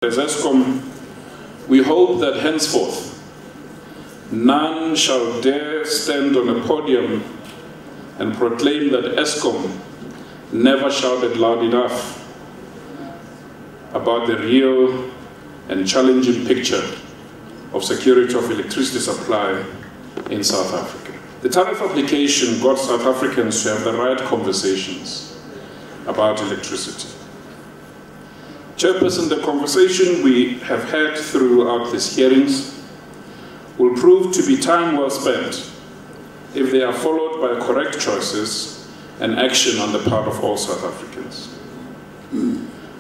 As Eskom, we hope that henceforth none shall dare stand on a podium and proclaim that Eskom never shouted loud enough about the real and challenging picture of security of electricity supply in South Africa. The tariff application got South Africans to have the right conversations about electricity. Chairperson, the conversation we have had throughout these hearings will prove to be time well spent if they are followed by correct choices and action on the part of all South Africans.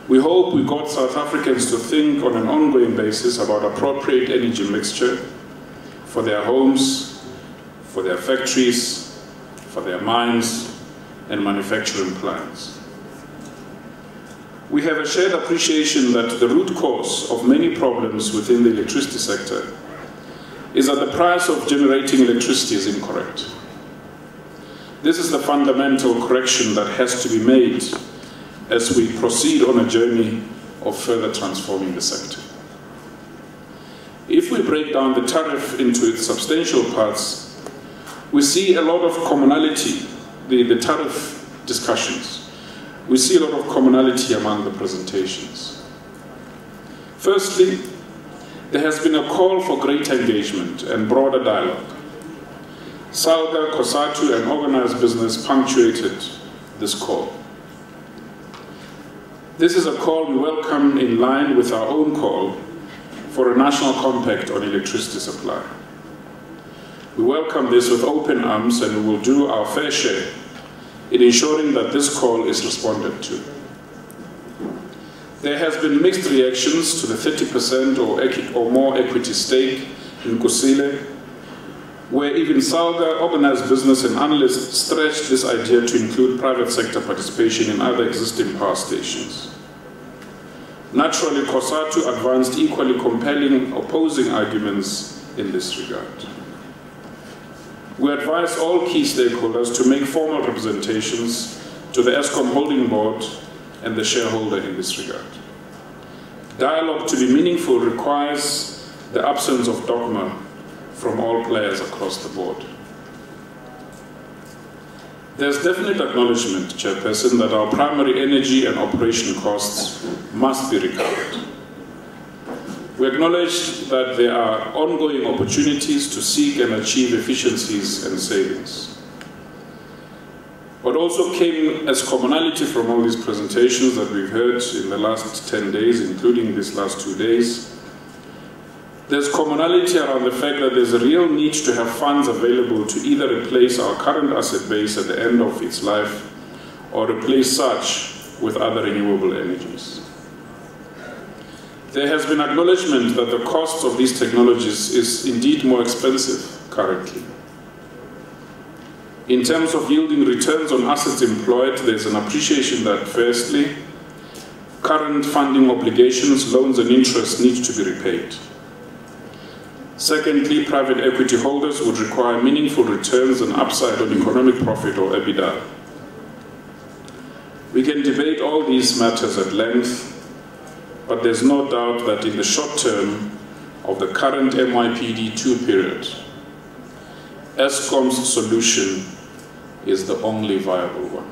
We hope we got South Africans to think on an ongoing basis about appropriate energy mixture for their homes, for their factories, for their mines and manufacturing plants. We have a shared appreciation that the root cause of many problems within the electricity sector is that the price of generating electricity is incorrect. This is the fundamental correction that has to be made as we proceed on a journey of further transforming the sector. If we break down the tariff into its substantial parts, we see a lot of commonality, the tariff discussions. We see a lot of commonality among the presentations. Firstly, there has been a call for greater engagement and broader dialogue. SALGA, COSATU and organized business punctuated this call. This is a call we welcome in line with our own call for a national compact on electricity supply. We welcome this with open arms and we will do our fair share in ensuring that this call is responded to. There has been mixed reactions to the 30% or more equity stake in Kusile, where even SALGA, organized business and analysts stretched this idea to include private sector participation in other existing power stations. Naturally, COSATU advanced equally compelling opposing arguments in this regard. We advise all key stakeholders to make formal representations to the Eskom Holding Board and the shareholder in this regard. Dialogue to be meaningful requires the absence of dogma from all players across the board. There's definite acknowledgement, Chairperson, that our primary energy and operation costs must be recovered. We acknowledge that there are ongoing opportunities to seek and achieve efficiencies and savings. What also came as commonality from all these presentations that we've heard in the last 10 days, including these last 2 days, there's commonality around the fact that there's a real need to have funds available to either replace our current asset base at the end of its life or replace such with other renewable energies. There has been acknowledgement that the cost of these technologies is indeed more expensive currently. In terms of yielding returns on assets employed, there's an appreciation that firstly, current funding obligations, loans and interest need to be repaid. Secondly, private equity holders would require meaningful returns and upside on economic profit or EBITDA. We can debate all these matters at length, but there's no doubt that in the short term of the current MYPD2 period, Eskom's solution is the only viable one.